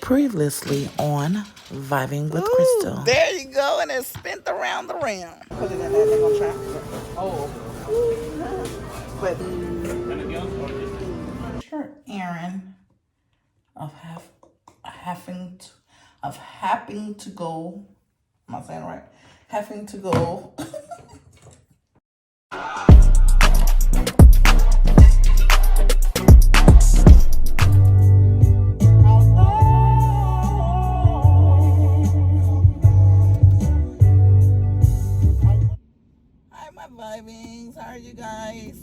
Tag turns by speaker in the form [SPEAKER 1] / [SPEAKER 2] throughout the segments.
[SPEAKER 1] Previously on Vibing with Crystal.
[SPEAKER 2] There you go, and it's spent around the rim. Put it in there, they're gonna try. Oh. But Aaron of having to go. Am I saying it right? Having to go. Vibings, how are you guys?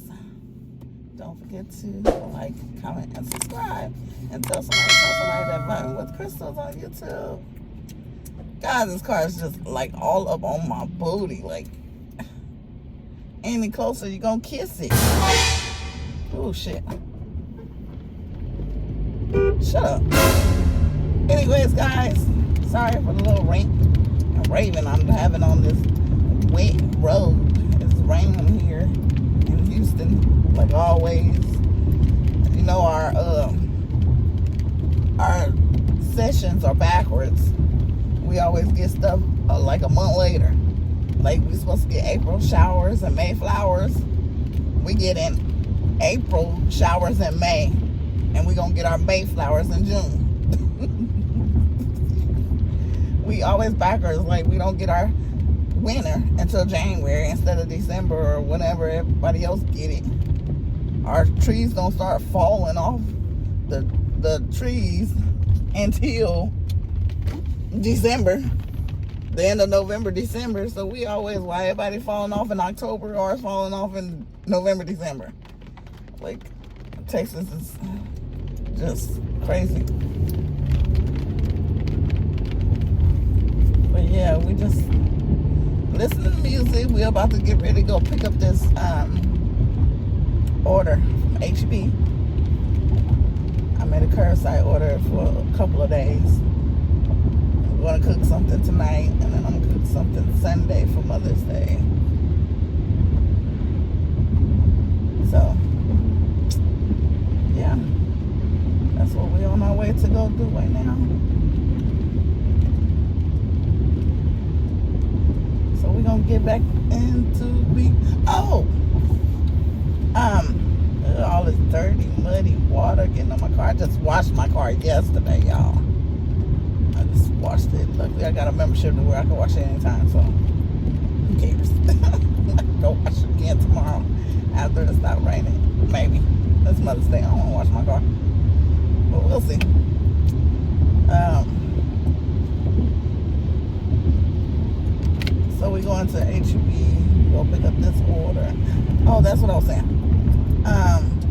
[SPEAKER 2] Don't forget to like, comment, and subscribe, and tell somebody that Vibing with Crystal's on YouTube. Guys, this car is just like all up on my booty. Like, any closer, you're gonna kiss it. Oh shit. Shut up. Anyways, guys, sorry for the little rant and raving I'm having on this wet road. It's raining here in Houston, like always. You know, our sessions are backwards. We always get stuff like a month later. Like, we're supposed to get April showers and May flowers. We get in April showers in May, and we're gonna get our May flowers in June. We always backwards. Like, we don't get our winter until January instead of December or whenever everybody else get it. Our trees don't start falling off the trees until December, the end of November, December. So we always, why everybody falling off in October, or it's falling off in November, December. Like, Texas is just crazy. But yeah, we just listen to the music. We're about to get ready to go pick up this order from HB. I made a curbside order for a couple of days. I'm going to cook something tonight, and then I'm going to cook something Sunday for Mother's Day. So, yeah, that's what we're on our way to go do right now. So we're gonna get back into all this dirty, muddy water getting on my car. I just washed my car yesterday, y'all. I just washed it. Luckily, I got a membership to where I can wash it anytime, so who cares? I can go wash it again tomorrow after it stops raining. Maybe. That's Mother's Day. I don't want to wash my car, but we'll see. So we're going to HEB, go pick up this order. Oh, that's what I was saying.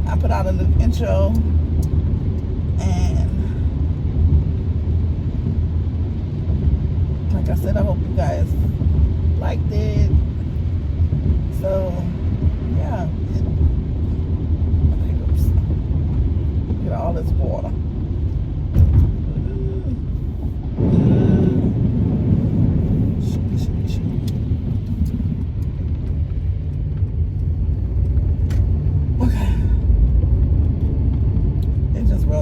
[SPEAKER 2] I put out a new intro, and like I said, I hope you guys liked it. So, yeah. Look at all this water.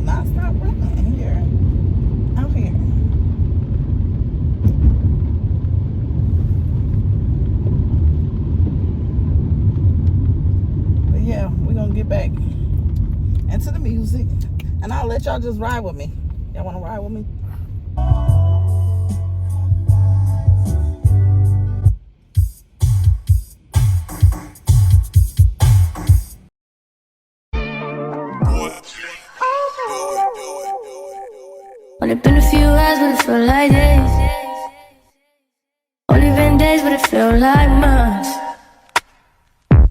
[SPEAKER 2] Not stop running here, out here. But yeah, we're gonna get back into the music, and I'll let y'all just ride with me. Y'all wanna ride with me?
[SPEAKER 3] Only been a few hours, but it felt like days. Only been days, but it felt like months.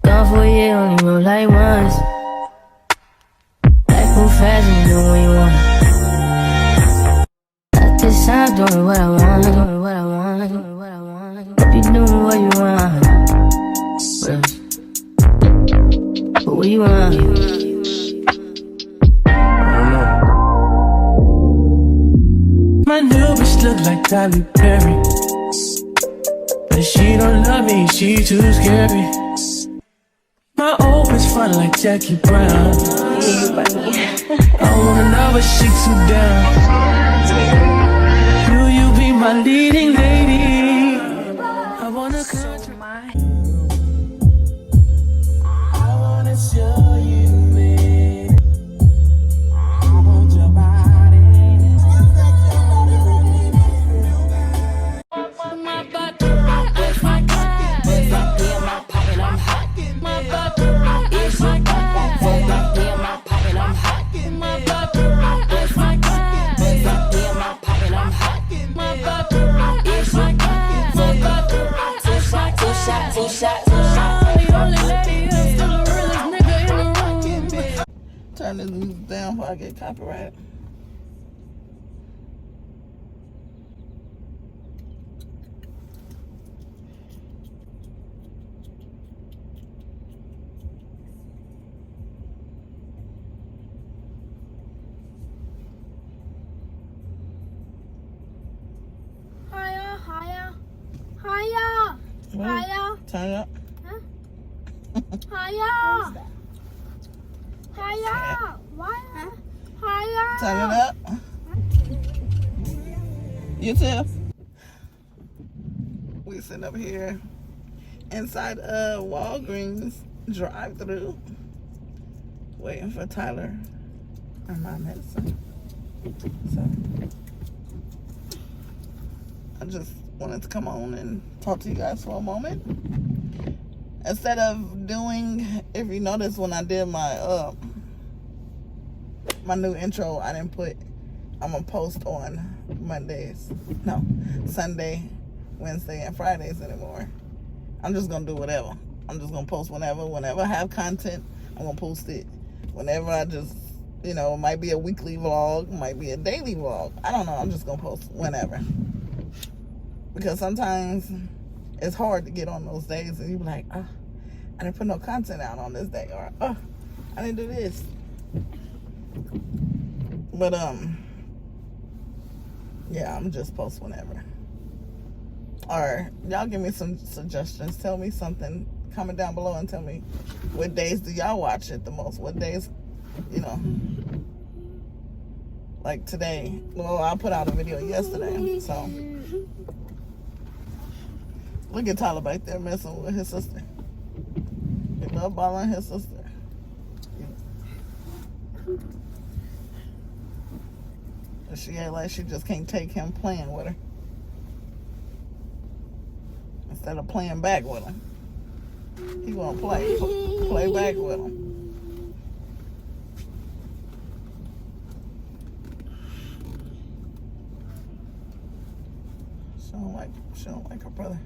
[SPEAKER 3] Gone for a year, only wrote like once. Life move fast and you do what you want. At this time, doing what I want, doing what I want, doing what I want. Hope you doing what you want. But what you want?
[SPEAKER 4] My new bitch look like Tyler Perry, but she don't love me, she too scary. My old bitch fun like Jackie Brown. I wanna know, but she too down.
[SPEAKER 2] turn this music down before I get copyrighted.
[SPEAKER 3] Higher.
[SPEAKER 2] Wait,
[SPEAKER 3] Higher.
[SPEAKER 2] turn it up.
[SPEAKER 3] Higher. Higher. Why? Higher.
[SPEAKER 2] Turn it up. You too. We sitting up here inside a Walgreens drive-thru, waiting for Tyler and my medicine. So I just wanted to come on and talk to you guys for a moment. Instead of doing, if you notice when I did my my new intro, I didn't put I'm gonna post on Sunday, Wednesday, and Fridays anymore. I'm just gonna do whatever. I'm just gonna post whenever I have content, I'm gonna post it. Whenever I just, it might be a weekly vlog, might be a daily vlog, I don't know. I'm just gonna post whenever, because sometimes it's hard to get on those days and you be like, I didn't put no content out on this day, or I didn't do this. But yeah, I'm just post whenever. Or y'all give me some suggestions. Tell me something. Comment down below and tell me what days do y'all watch it the most. What days, like today. Well, I put out a video yesterday, so look at Tyler back there messing with his sister. He love bothering his sister. She act like she just can't take him playing with her. Instead of playing back with him, he gonna play back with him. She don't like her brother.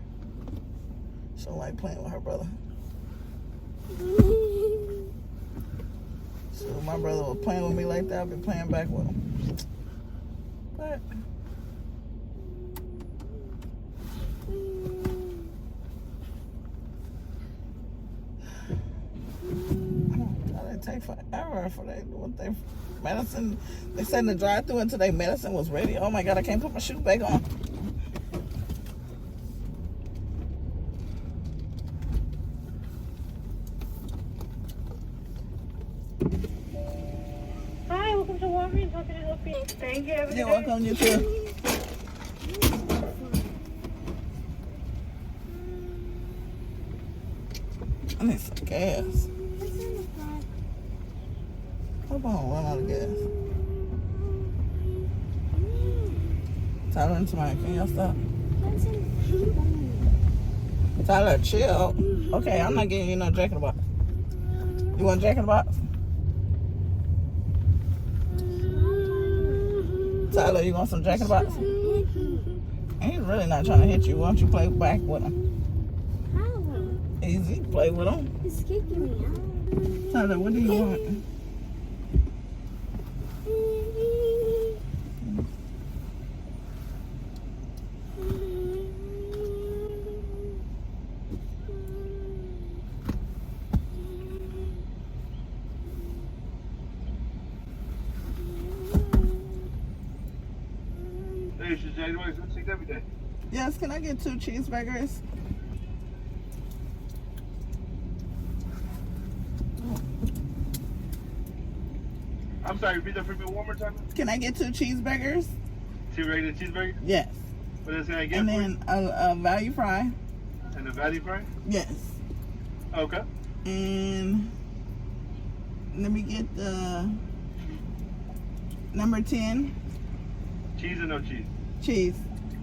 [SPEAKER 2] She don't like playing with her brother. So if my brother was playing with me like that, I'd be playing back with him. But it take forever for they medicine. They said in the drive-thru until their medicine was ready. Oh my God, I can't put my shoe back on.
[SPEAKER 5] Hi, welcome to Walgreens. How can I help you? Thank you.
[SPEAKER 2] You're welcome, you too. I need some gas. Hold on, run out of gas. Tyler and Tamaya, can y'all stop? Tyler, chill. Okay, I'm not getting you no Jack in the Box. You want Jack in the Box? Tyler, you want some Jack in the Box? He's really not trying to hit you. Why don't you play back with him?
[SPEAKER 3] How?
[SPEAKER 2] Easy, play with him.
[SPEAKER 3] He's kicking me out.
[SPEAKER 2] Tyler, what do you want?
[SPEAKER 6] Hey, she's January 6th every day.
[SPEAKER 2] Yes, can I get 2 cheeseburgers?
[SPEAKER 6] I'm sorry, repeat that for me one more time.
[SPEAKER 2] Can I get 2 cheeseburgers?
[SPEAKER 6] 2 regular cheeseburgers?
[SPEAKER 2] Yes.
[SPEAKER 6] What else can I get
[SPEAKER 2] And
[SPEAKER 6] for
[SPEAKER 2] then a value fry?
[SPEAKER 6] you? And a value fry?
[SPEAKER 2] Yes.
[SPEAKER 6] Okay.
[SPEAKER 2] And let me get the number 10
[SPEAKER 6] Cheese or no cheese?
[SPEAKER 2] cheese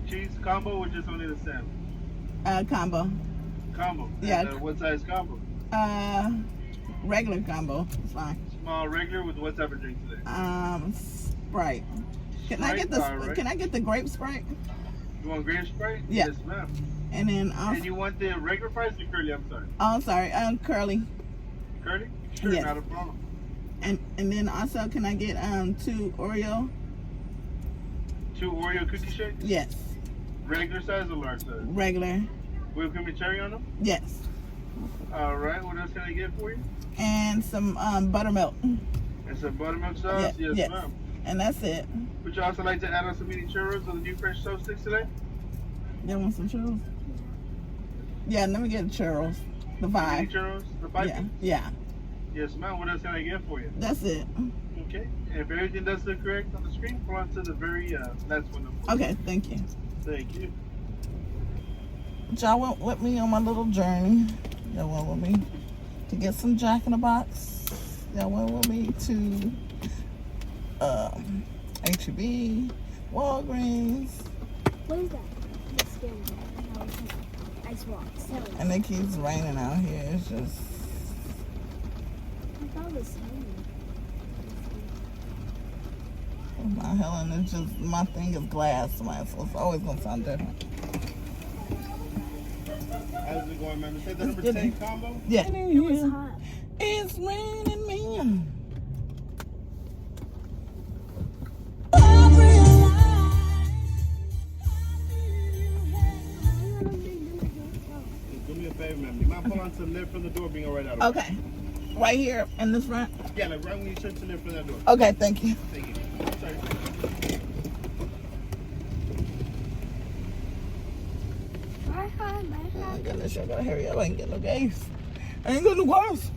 [SPEAKER 6] Cheese combo or just only the sandwich?
[SPEAKER 2] combo.
[SPEAKER 6] Combo.
[SPEAKER 2] Yeah.
[SPEAKER 6] And, what size combo?
[SPEAKER 2] Regular combo. It's fine.
[SPEAKER 6] Small regular with what type of drink today?
[SPEAKER 2] Sprite. Can I get the
[SPEAKER 6] Sprite,
[SPEAKER 2] Can I get the grape Sprite?
[SPEAKER 6] You want grape Sprite?
[SPEAKER 2] Yeah.
[SPEAKER 6] Yes, ma'am.
[SPEAKER 2] And then
[SPEAKER 6] And you want the regular fries or curly? I'm sorry.
[SPEAKER 2] oh, sorry, curly.
[SPEAKER 6] Curly? Sure,
[SPEAKER 2] Yes.
[SPEAKER 6] not a problem.
[SPEAKER 2] And then also, can I get 2 Oreo?
[SPEAKER 6] 2 Oreo cookie shakes?
[SPEAKER 2] Yes.
[SPEAKER 6] Regular size or large size?
[SPEAKER 2] Regular.
[SPEAKER 6] Whipped cream and cherry on them?
[SPEAKER 2] Yes.
[SPEAKER 6] All right. What else can I get for you?
[SPEAKER 2] And some buttermilk.
[SPEAKER 6] And some buttermilk sauce? Yes, ma'am.
[SPEAKER 2] And that's it.
[SPEAKER 6] Would you also like to add on some mini churros or the new fresh soap sticks today?
[SPEAKER 2] You want some churros? Yeah, let me get the churros. The 5.
[SPEAKER 6] Mini churros? The 5?
[SPEAKER 2] Yeah.
[SPEAKER 6] Yes, ma'am. What else can I get for you?
[SPEAKER 2] That's it.
[SPEAKER 6] Okay. And if everything does look correct on the screen, pull on to the very last window.
[SPEAKER 2] Okay, thank you.
[SPEAKER 6] Thank you.
[SPEAKER 2] Y'all went with me on my little journey. Y'all went with me to get some Jack in the Box. Y'all went with me to H-E-B, Walgreens.
[SPEAKER 7] What is that? It's scary. Ice rocks.
[SPEAKER 2] And it keeps raining out here. It's just...
[SPEAKER 7] I thought it was sunny.
[SPEAKER 2] My Helen, it's just, my thing is glass, so it's always gonna sound different.
[SPEAKER 6] How's it going, man? Is that the number 10 combo?
[SPEAKER 2] Yeah.
[SPEAKER 7] It was hot.
[SPEAKER 2] It's raining men.
[SPEAKER 6] Do me a favor, man. You might pull on to the left from the door, being right out.
[SPEAKER 2] Okay. Right here in this front?
[SPEAKER 6] Yeah, like right when you turn to the left from that door.
[SPEAKER 2] Okay, thank you.
[SPEAKER 6] Thank you. Sorry.
[SPEAKER 2] Oh my goodness, I gotta hurry up. I ain't get no gas. I ain't got no gas.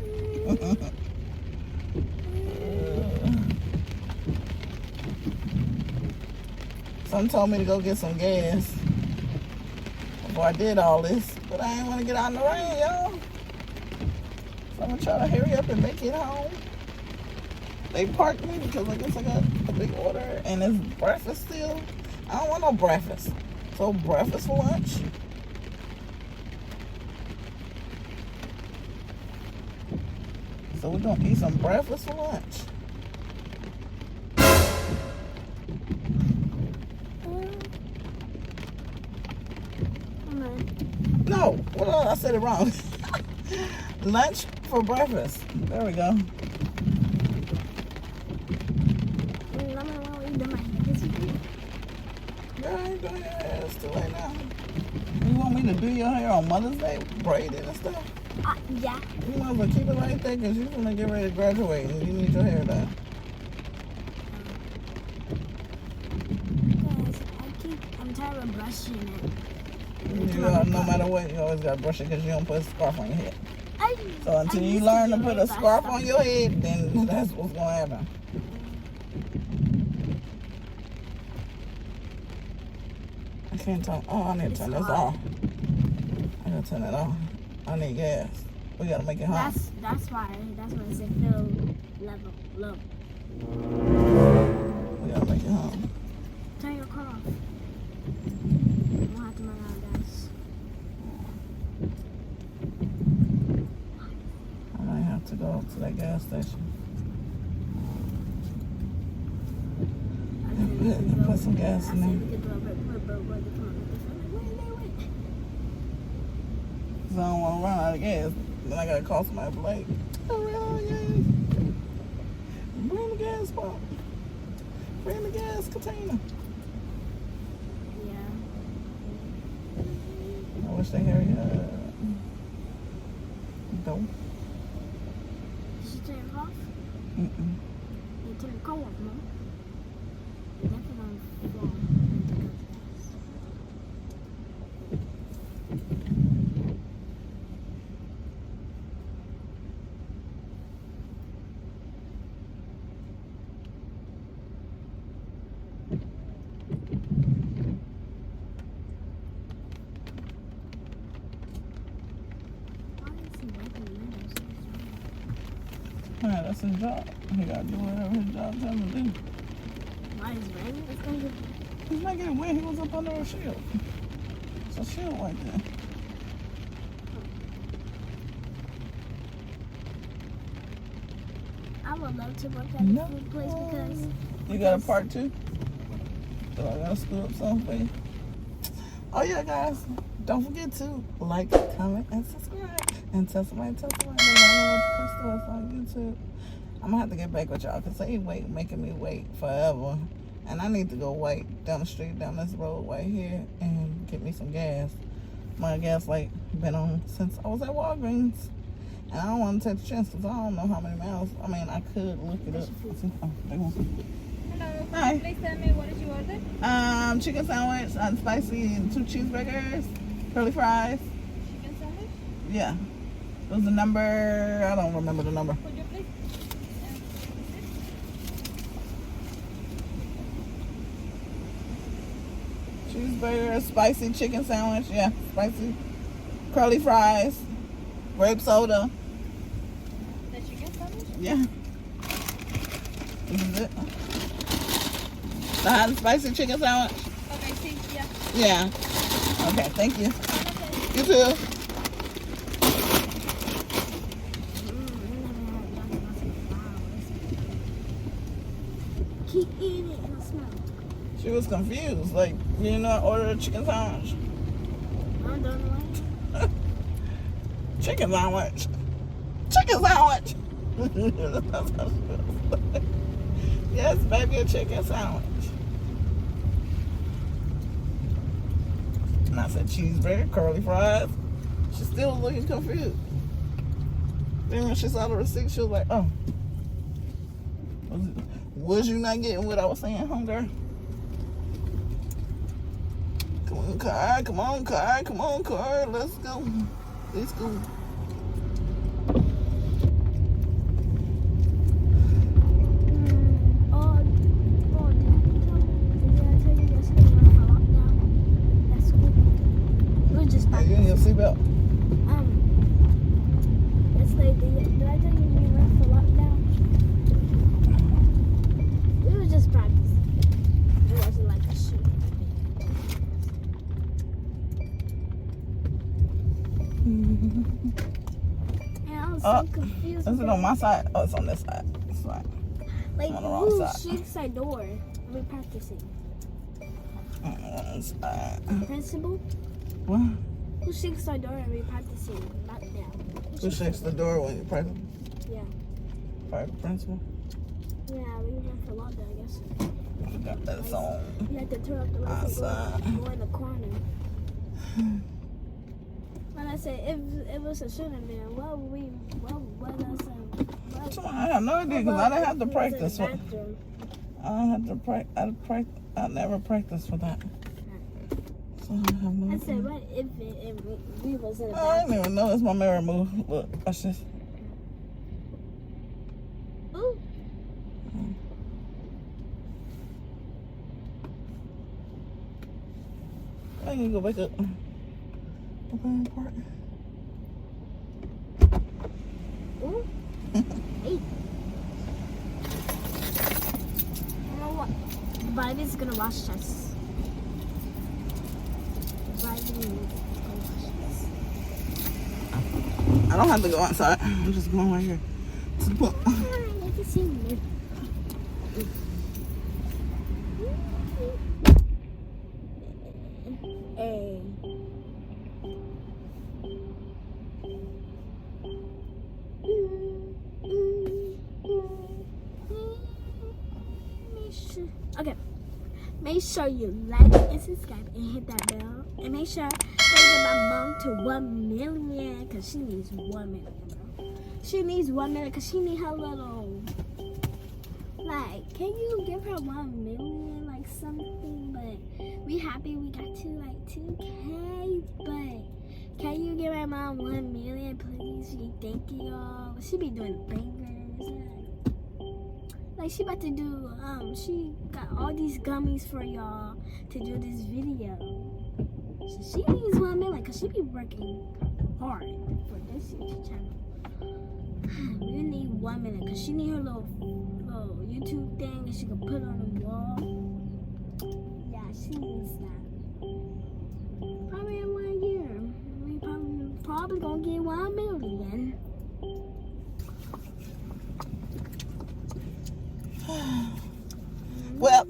[SPEAKER 2] Some told me to go get some gas before I did all this, but I ain't want to get out in the rain, y'all. So I'm gonna try to hurry up and make it home. They parked me because I guess I got a big order and it's breakfast still. I don't want no breakfast. So breakfast for lunch. So we're gonna eat some breakfast for lunch. No, well, I said it wrong. Lunch for breakfast. There we go. Girl, I ain't doing your hair. It's too late now. You want me to do your hair on Mother's Day? Braid it and stuff?
[SPEAKER 7] Yeah.
[SPEAKER 2] You might as well keep it right there because you're going to get ready to graduate and you need your hair done.
[SPEAKER 7] I'm tired of brushing it.
[SPEAKER 2] No matter what, you always got to brush it because you don't put a scarf on your head. So until you learn to put a scarf on your head, then that's what's going to happen. I can't turn. Oh, I need to turn this off. I gotta turn it off. I need gas. We gotta make it home.
[SPEAKER 7] That's why it's a fill level low.
[SPEAKER 2] We gotta make it home.
[SPEAKER 7] Turn your car off. You don't have to run out of gas.
[SPEAKER 2] I might have to go to that gas station. Put some gas in there. Cause I don't want to run out of gas. Then I gotta call somebody late. Bring the gas pump. Bring the gas container.
[SPEAKER 7] Yeah.
[SPEAKER 2] I wish they hurry up. Don't.
[SPEAKER 7] Did you turn it off?
[SPEAKER 2] Mm-mm.
[SPEAKER 7] You turn the car off, Mom. You're definitely gonna fall.
[SPEAKER 2] Alright, that's his job. He gotta do whatever his job tells him to do.
[SPEAKER 7] Why is it raining? It's gonna get...
[SPEAKER 2] He's making it wet. He was up under a shield. It's a shield right there.
[SPEAKER 7] I would love to work at a
[SPEAKER 2] No.
[SPEAKER 7] food place because...
[SPEAKER 2] You got a part 2? So I gotta scoot up something for you. Oh yeah, guys. Don't forget to like, comment, and subscribe. And tell somebody to learn with Crystal on YouTube. I'm gonna have to get back with y'all because they making me wait forever. And I need to go wait down the street, down this roadway here and get me some gas. My gas light been on since I was at Walgreens. And I don't want to take the chance because I don't know how many miles. I mean, I could look it up. Oh, they want some.
[SPEAKER 7] Hello.
[SPEAKER 2] Hi.
[SPEAKER 7] Please tell me what did you order?
[SPEAKER 2] Chicken sandwich, spicy, and 2 cheeseburgers, curly fries.
[SPEAKER 7] Chicken sandwich?
[SPEAKER 2] Yeah. It was the number, I don't remember the number.
[SPEAKER 7] Could you please?
[SPEAKER 2] Cheeseburger, spicy chicken sandwich, yeah, spicy, curly fries, grape soda.
[SPEAKER 7] The chicken sandwich?
[SPEAKER 2] Yeah. This is it. The hot and spicy chicken sandwich?
[SPEAKER 7] Okay, see, yeah.
[SPEAKER 2] Yeah. Okay, thank you.
[SPEAKER 7] Okay.
[SPEAKER 2] You too.
[SPEAKER 7] Keep eating it and smell.
[SPEAKER 2] She was confused. Like, you know, order a chicken sandwich.
[SPEAKER 7] I don't know.
[SPEAKER 2] Chicken sandwich. Chicken sandwich. That's how she was. Yes, baby, a chicken sandwich. And I said cheeseburger, curly fries. She still was looking confused. Then when she saw the receipt, she was like, oh. Was you not getting what I was saying, homegirl? Come on, car. Come on, car. Come on, car. Let's go. Let's go. Are you in your seatbelt?
[SPEAKER 7] It's like, did I tell you we went for lockdown? We were just practicing. It wasn't like a shoot. And I was so confused.
[SPEAKER 2] Is it on my side? Oh, it's on this side. It's fine.
[SPEAKER 7] Like,
[SPEAKER 2] on the wrong
[SPEAKER 7] who
[SPEAKER 2] side.
[SPEAKER 7] shakes our door? Are we practicing?
[SPEAKER 2] On the wrong side.
[SPEAKER 7] Principal?
[SPEAKER 2] What?
[SPEAKER 7] Who shakes our door? Are we practicing lockdown?
[SPEAKER 2] Who shakes the door when you press it?
[SPEAKER 7] Yeah.
[SPEAKER 2] Private principal?
[SPEAKER 7] Yeah, we went for lockdown, I guess.
[SPEAKER 2] I got that song.
[SPEAKER 7] You had to turn up the lights and go in the corner. When I said if it was a shooting there, what would we, what else?
[SPEAKER 2] I have no idea because I didn't have to
[SPEAKER 7] If it was in
[SPEAKER 2] practice.
[SPEAKER 7] the bathroom.
[SPEAKER 2] I don't have to practice. I never practiced for that. So I have no
[SPEAKER 7] I
[SPEAKER 2] idea.
[SPEAKER 7] said, what if we was in the
[SPEAKER 2] I didn't
[SPEAKER 7] bathroom?
[SPEAKER 2] even know it's my mirror move. Look, watch this.
[SPEAKER 7] Ooh.
[SPEAKER 2] I need to go back up. Okay, part.
[SPEAKER 7] Ooh. Hey. You know what? Bobby's gonna wash us. Bobby's gonna wash us.
[SPEAKER 2] I don't have to go outside. I'm just going right here to the pool.
[SPEAKER 7] I can see me. Hey. Okay. Make sure you like and subscribe and hit that bell. And make sure to get my mom to 1 million because she needs 1 million, bro. She needs 1 million because she need her little, like, can you give her 1 million, like something? But we happy we got to like 2K, but can you give my mom 1 million, please? Thank you, y'all. She be doing bangers. Like she about to do, she got all these gummies for y'all to do this video. So she needs 1 million because she be working hard for this YouTube channel. We need 1 million because she need her little YouTube thing that she can put on the wall. Yeah, she needs that. Probably in 1 year. We probably gonna get 1 million.
[SPEAKER 2] Well,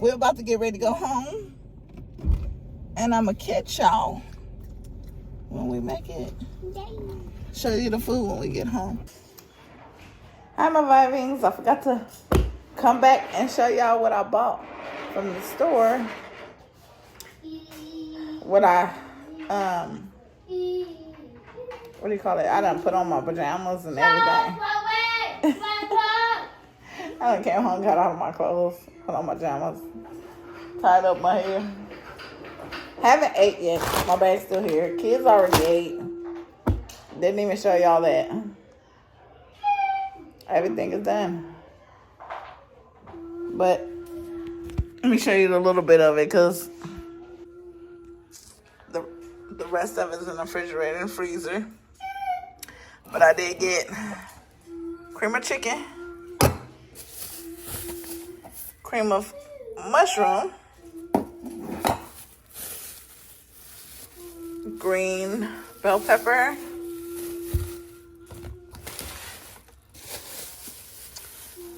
[SPEAKER 2] we're about to get ready to go home. And I'm going to catch y'all when we make it. Show you the food when we get home. Hi, my vibings. I forgot to come back and show y'all what I bought from the store. What what do you call it? I done put on my pajamas and everything. I done came home, got out of my clothes, put on my pajamas, tied up my hair. Haven't ate yet. My bag's still here. Kids already ate. Didn't even show y'all that. Everything is done. But let me show you a little bit of it because the rest of it is in the refrigerator and freezer. But I did get cream of chicken, cream of mushroom, green bell pepper,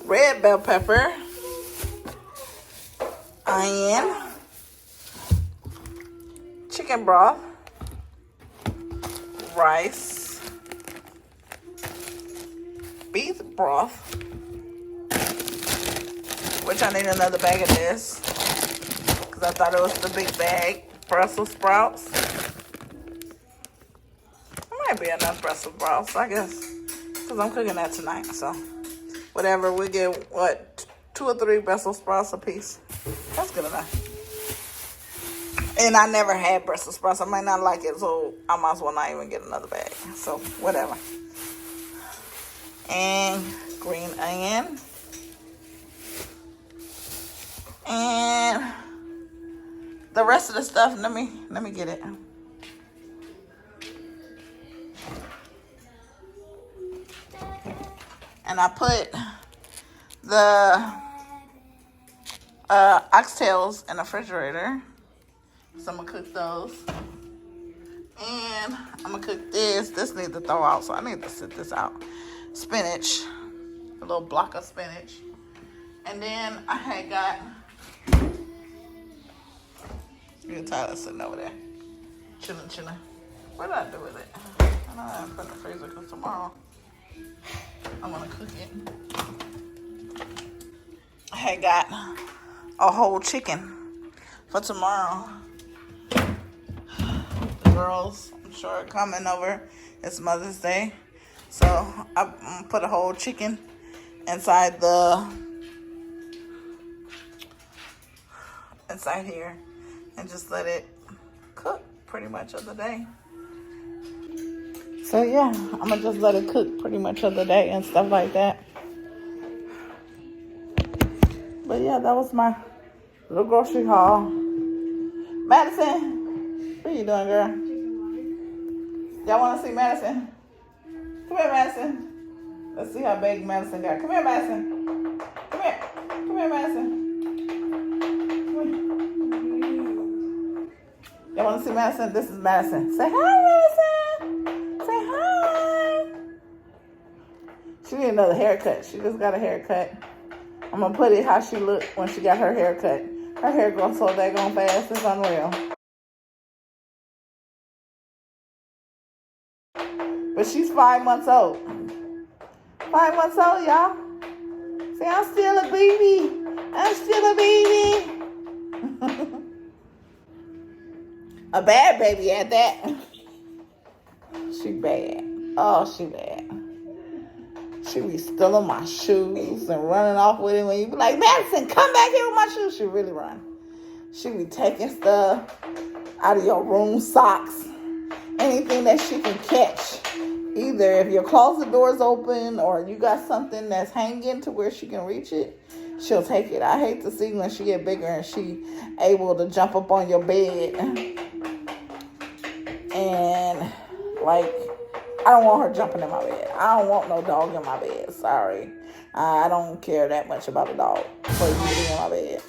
[SPEAKER 2] red bell pepper, onion, chicken broth, rice, beef broth, which I need another bag of this because I thought it was the big bag. Brussels sprouts. Might be enough Brussels sprouts, I guess, because I'm cooking that tonight. So whatever, we get what, 2 or 3 Brussels sprouts a piece. That's good enough. And I never had Brussels sprouts. I might not like it, so I might as well not even get another bag. So whatever. And green onion. And the rest of the stuff, let me get it. And I put the oxtails in the refrigerator. So I'm gonna cook those. And I'm gonna cook this. This needs to throw out, so I need to sit this out. Spinach, a little block of spinach. And then I had got, you're tired of sitting over there. Chilling. What did I do with it? I know I put it in the freezer because tomorrow I'm gonna cook it. I had got a whole chicken for tomorrow. The girls, I'm sure, are coming over. It's Mother's Day. So I put a whole chicken inside here and just let it cook pretty much of the day. So yeah, I'm gonna just let it cook pretty much of the day and stuff like that. But yeah, that was my little grocery haul. Madison, what are you doing, girl? Y'all wanna see Madison? Come here, Madison. Let's see how big Madison got. Come here, Madison. Come here. Come here, Madison. Y'all want to see Madison? This is Madison. Say hi, Madison. Say hi. She need another haircut. She just got a haircut. I'm going to put it how she looked when she got her haircut. Her hair grows so daggone fast. It's unreal. But she's 5 months old. 5 months old, y'all. See, I'm still a baby. I'm still a baby. A bad baby at that. She bad. Oh, she bad. She be stealing my shoes and running off with it when you be like, Madison, come back here with my shoes. She really run. She be taking stuff out of your room, socks, anything that she can catch. Either if your closet door's open or you got something that's hanging to where she can reach it, she'll take it. I hate to see when she get bigger and she able to jump up on your bed. And like, I don't want her jumping in my bed. I don't want no dog in my bed. Sorry. I don't care that much about a dog for you to be in my bed.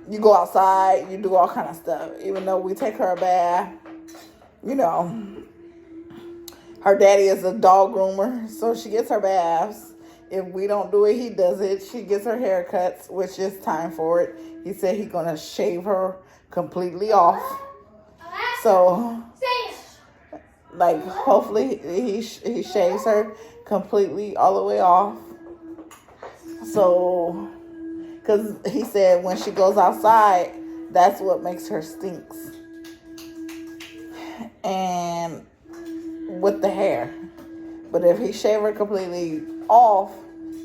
[SPEAKER 2] You go outside, you do all kind of stuff. Even though we take her a bath, you know, her daddy is a dog groomer, so she gets her baths. If we don't do it, he does it. She gets her haircuts, which is time for it. He said he's going to shave her completely off. So, like, hopefully he shaves her completely all the way off. So, because he said when she goes outside, that's what makes her stinks. And with the hair. But if he shave her completely off,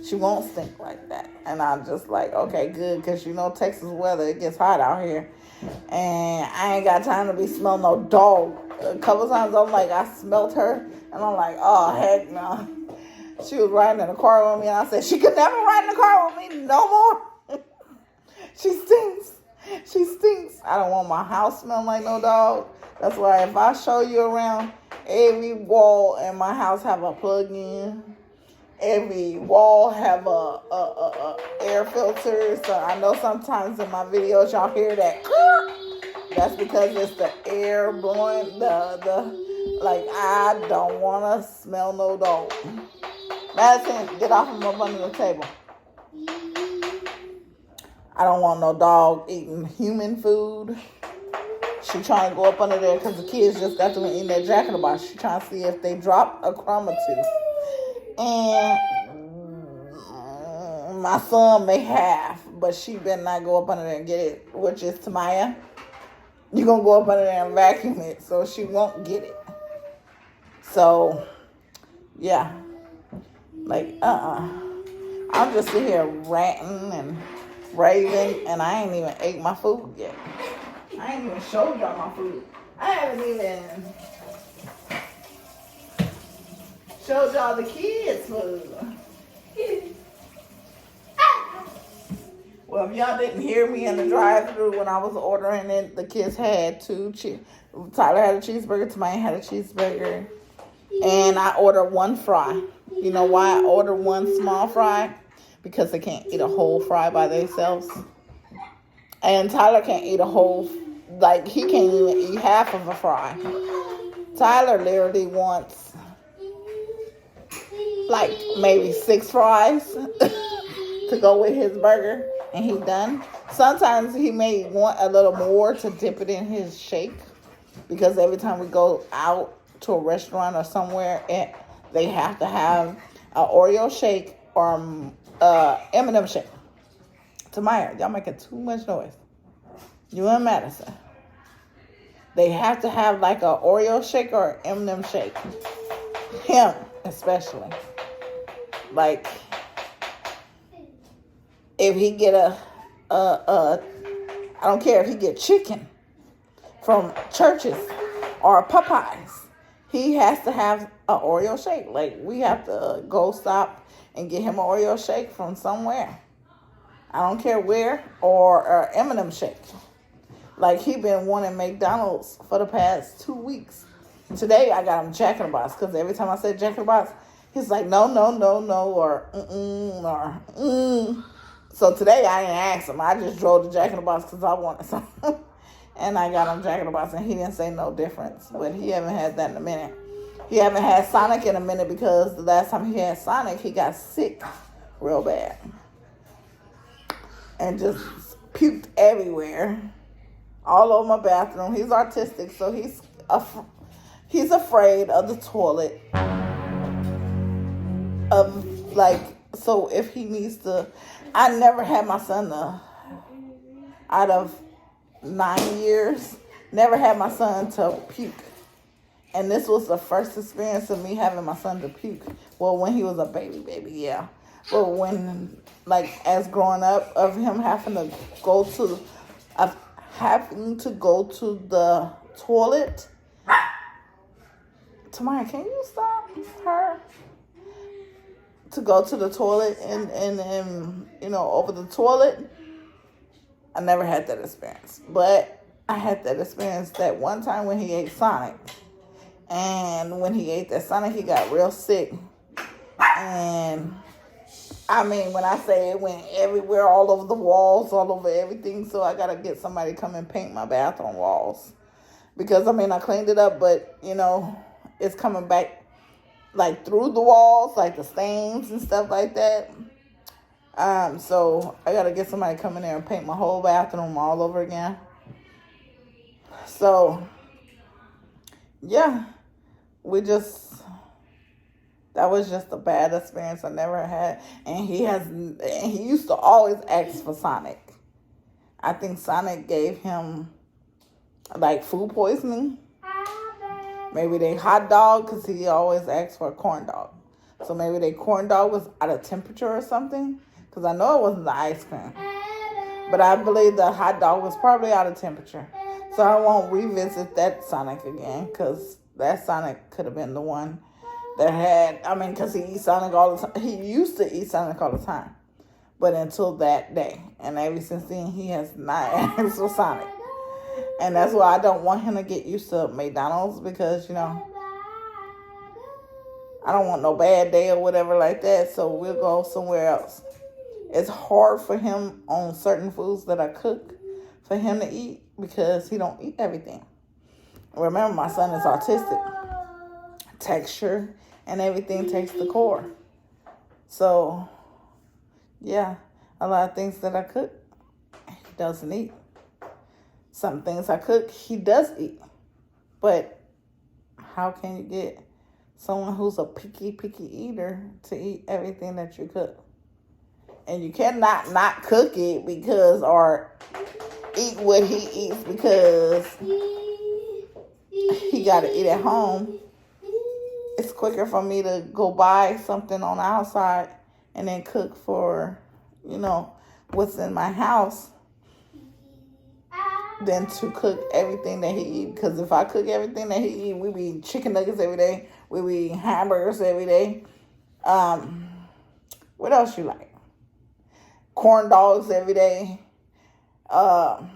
[SPEAKER 2] she won't stink like that. And I'm just like, okay, good. Because you know Texas weather, it gets hot out here. And I ain't got time to be smelling no dog. A couple times I'm like, I smelled her. And I'm like, oh, heck no. She was riding in the car with me. And I said, she could never ride in the car with me no more. She stinks. She stinks. I don't want my house smelling like no dog. That's why if I show you around, every wall in my house have a plug-in. Every wall have a air filter. So I know sometimes in my videos y'all hear that. That's because it's the air blowing. Like I don't want to smell no dog. Madison, get off from up under the table. I don't want no dog eating human food. She trying to go up under there because the kids just got to eating their Jack in the Box. She trying to see if they drop a crumb or two. And my son may have, but she better not go up under there and get it, which is Tamaya. You're going to go up under there and vacuum it, so she won't get it. So, yeah. Like, I'm just sitting here ranting and raving, and I ain't even ate my food yet. I ain't even showed y'all my food. I haven't even showed y'all the kids' food. Well, if y'all didn't hear me in the drive-thru when I was ordering it, the kids had Tyler had a cheeseburger, Tamaya had a cheeseburger, and I ordered one fry. You know why I ordered one small fry? Because they can't eat a whole fry by themselves. And Tyler can't eat a whole, like, he can't even eat half of a fry. Tyler literally wants, like, maybe 6 fries to go with his burger, and he done. Sometimes he may want a little more to dip it in his shake, because every time we go out to a restaurant or somewhere, they have to have an Oreo shake or M&M shake. Tamaya, y'all making too much noise. You and Madison. They have to have like an Oreo shake or an M&M shake. Him, especially. Like, if he get I don't care if he get chicken from Church's or Popeyes, he has to have an Oreo shake. Like, we have to go stop and get him an Oreo shake from somewhere. I don't care where, or M&M shake. Like, he been wanting McDonald's for the past 2 weeks. Today, I got him Jack in the Box, because every time I said Jack in the Box, he's like, no, or or So today, I didn't ask him. I just drove to Jack in the Box because I wanted something. And I got him Jack in the Box, and he didn't say no difference. But he haven't had that in a minute. He haven't had Sonic in a minute, because the last time he had Sonic, he got sick real bad. And just puked everywhere. All over my bathroom. He's autistic, so he's afraid of the toilet. So if he needs to, I never had my son out of 9 years, never had my son to puke. And this was the first experience of me having my son to puke. Well, when he was a baby, yeah. But when, like, as growing up, of him having to go to the toilet. Tamaya, can you stop her? To go to the toilet and over the toilet. I never had that experience. But I had that experience that one time when he ate Sonic. And when he ate that Sonic, he got real sick. And I mean, when I say it went everywhere, all over the walls, all over everything. So I got to get somebody to come and paint my bathroom walls. Because, I mean, I cleaned it up, but, it's coming back, like, through the walls, like the stains and stuff like that. So I got to get somebody to come in there and paint my whole bathroom all over again. So, yeah, we just That was just a bad experience I never had. And he used to always ask for Sonic. I think Sonic gave him like food poisoning. Maybe they hot dog, because he always asked for a corn dog. So maybe their corn dog was out of temperature or something. Because I know it wasn't the ice cream. But I believe the hot dog was probably out of temperature. So I won't revisit that Sonic again. Because that Sonic could have been the one that had, because he eats Sonic all the time. He used to eat Sonic all the time. But until that day. And ever since then, he has not asked for Sonic. And that's why I don't want him to get used to McDonald's. Because, I don't want no bad day or whatever like that. So we'll go somewhere else. It's hard for him on certain foods that I cook for him to eat. Because he don't eat everything. Remember, my son is autistic. Texture and everything takes the core. So, yeah, a lot of things that I cook, he doesn't eat. Some things I cook, he does eat. But how can you get someone who's a picky eater to eat everything that you cook? And you cannot not cook it because, or eat what he eats because he got to eat at home. It's quicker for me to go buy something on the outside and then cook for, what's in my house than to cook everything that he eats. Because if I cook everything that he eats, we be eating chicken nuggets every day. We be eating hamburgers every day. What else you like? Corn dogs every day. What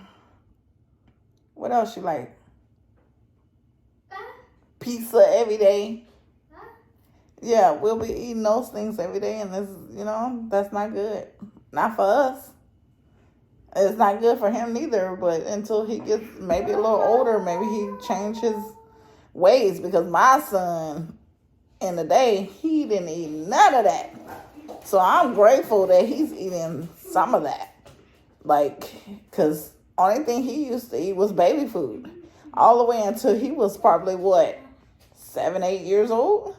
[SPEAKER 2] else you like? Pizza every day. Yeah, we'll be eating those things every day, and this, that's not good. Not for us. It's not good for him neither, but until he gets maybe a little older, maybe he change his ways, because my son, in the day, he didn't eat none of that. So I'm grateful that he's eating some of that. Because only thing he used to eat was baby food. All the way until he was probably, 7, 8 years old?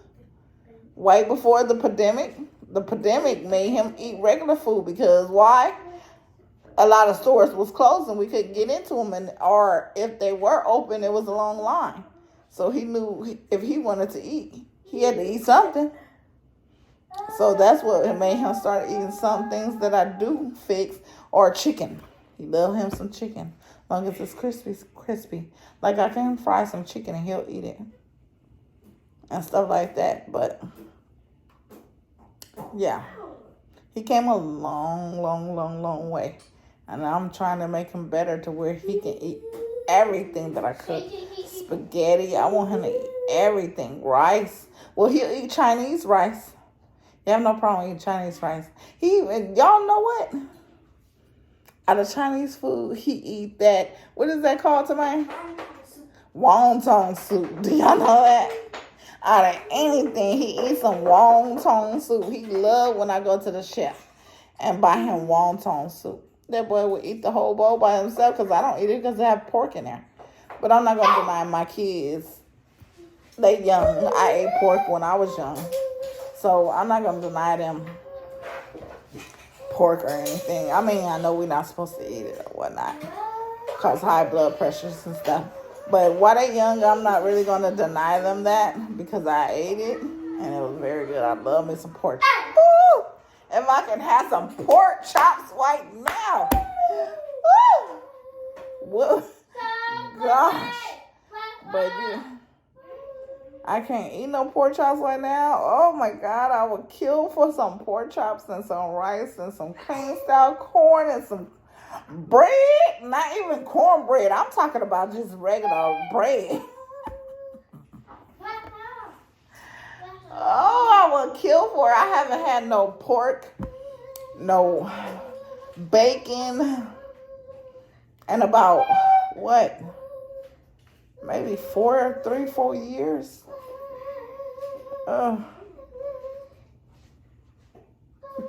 [SPEAKER 2] Right before the pandemic. The pandemic made him eat regular food because why? A lot of stores was closed and we couldn't get into them, or if they were open, it was a long line. So he knew if he wanted to eat, he had to eat something. So that's what made him start eating some things that I do fix, or chicken. He love him some chicken, as long as it's crispy. Like I can fry some chicken and he'll eat it. And stuff like that. But yeah, he came a long way, and I'm trying to make him better to where he can eat everything that I cook. Spaghetti, I want him to eat everything. Rice, well, he'll eat Chinese rice. You have no problem eating Chinese rice. Y'all know what? Out of Chinese food, he eat that. What is that called to me? Wonton soup. Do y'all know that? Out of anything, he eats some wonton soup. He love when I go to the chef and buy him wonton soup. That boy will eat the whole bowl by himself because I don't eat it because they have pork in there. But I'm not going to deny my kids. They young. I ate pork when I was young. So I'm not going to deny them pork or anything. I know we're not supposed to eat it or whatnot. Cause high blood pressures and stuff. But while they're young, I'm not really going to deny them that because I ate it and it was very good. I love me some pork. Ooh, if I can have some pork chops right now. Woo, gosh. But I can't eat no pork chops right now. Oh my God, I would kill for some pork chops and some rice and some cream style corn and some bread. Not even cornbread. I'm talking about just regular bread. Oh, I would kill for it. I haven't had no pork, no bacon, and about maybe 3-4 years.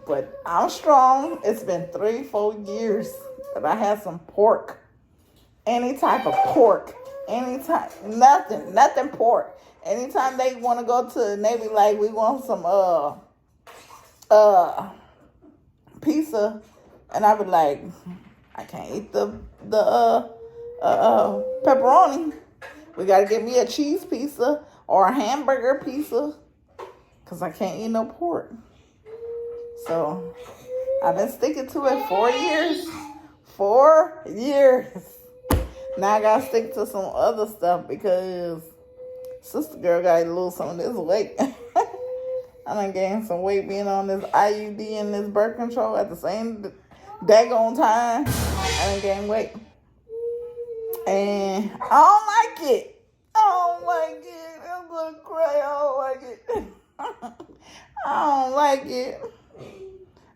[SPEAKER 2] But I'm strong. It's been 3-4 years that I had some pork. Any type of pork. Anytime, nothing pork. Anytime they want to go to, and they be like, we want some pizza, and I be like, I can't eat the pepperoni. We gotta get me a cheese pizza or a hamburger pizza, cause I can't eat no pork. So I've been sticking to it 4 years. 4 years. Now I gotta stick to some other stuff because sister girl gotta lose some of this weight. I done gained some weight being on this IUD and this birth control at the same daggone time. I done gained weight. And I don't like it. I don't like it. I'm gonna cry. I don't like it. I don't like it.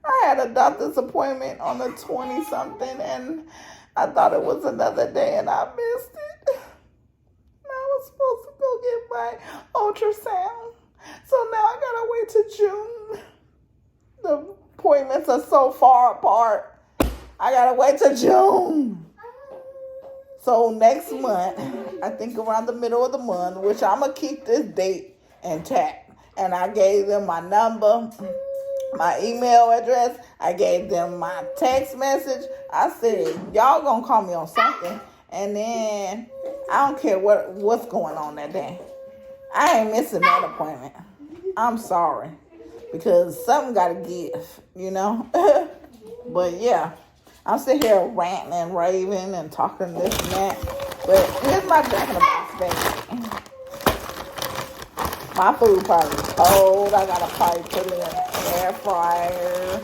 [SPEAKER 2] I had a doctor's appointment on the 20-something, and I thought it was another day, and I missed it. And I was supposed to go get my ultrasound. So now I gotta wait till June. The appointments are so far apart. I gotta wait till June. So next month, I think around the middle of the month, which I'm gonna keep this date intact. And I gave them my number, my email address. I gave them my text message. I said, y'all gonna call me on something. And then I don't care what's going on that day. I ain't missing that appointment. I'm sorry. Because something gotta give, you know? But yeah, I'm sitting here ranting and raving and talking this and that. But here's my Jack in the Box bag. My food probably cold. I gotta probably put it in an air fryer.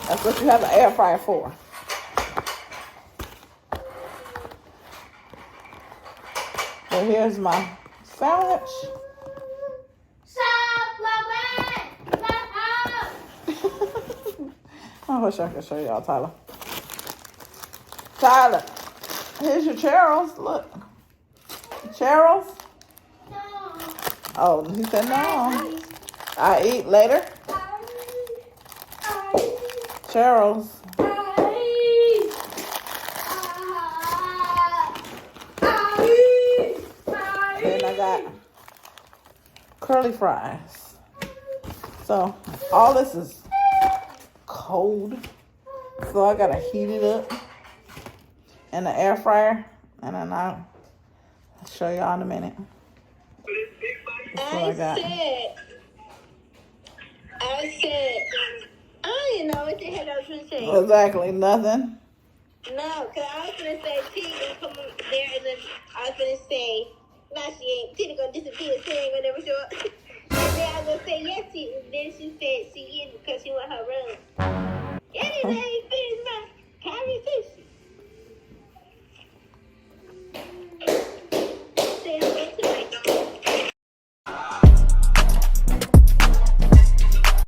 [SPEAKER 2] That's what you have the air fryer for. So here's my sandwich. I wish I could show y'all, Tyler. Tyler, here's your churros. Look. Churros? No. Oh, he said no. I eat later. Churros. Then I got curly fries. So all this is cold. So I gotta heat it up in the air fryer. And then I'll show y'all in a minute. That's what I got.
[SPEAKER 8] I said, I didn't know what the hell I was going to say.
[SPEAKER 2] Exactly, nothing.
[SPEAKER 8] No, because I was going to say, T going to come up there, and then I was going to say, no, she ain't. T going to disappear, she ain't going to never show up. And then I was going to say, yes, T. And then she said she is because she want her room. Anyway.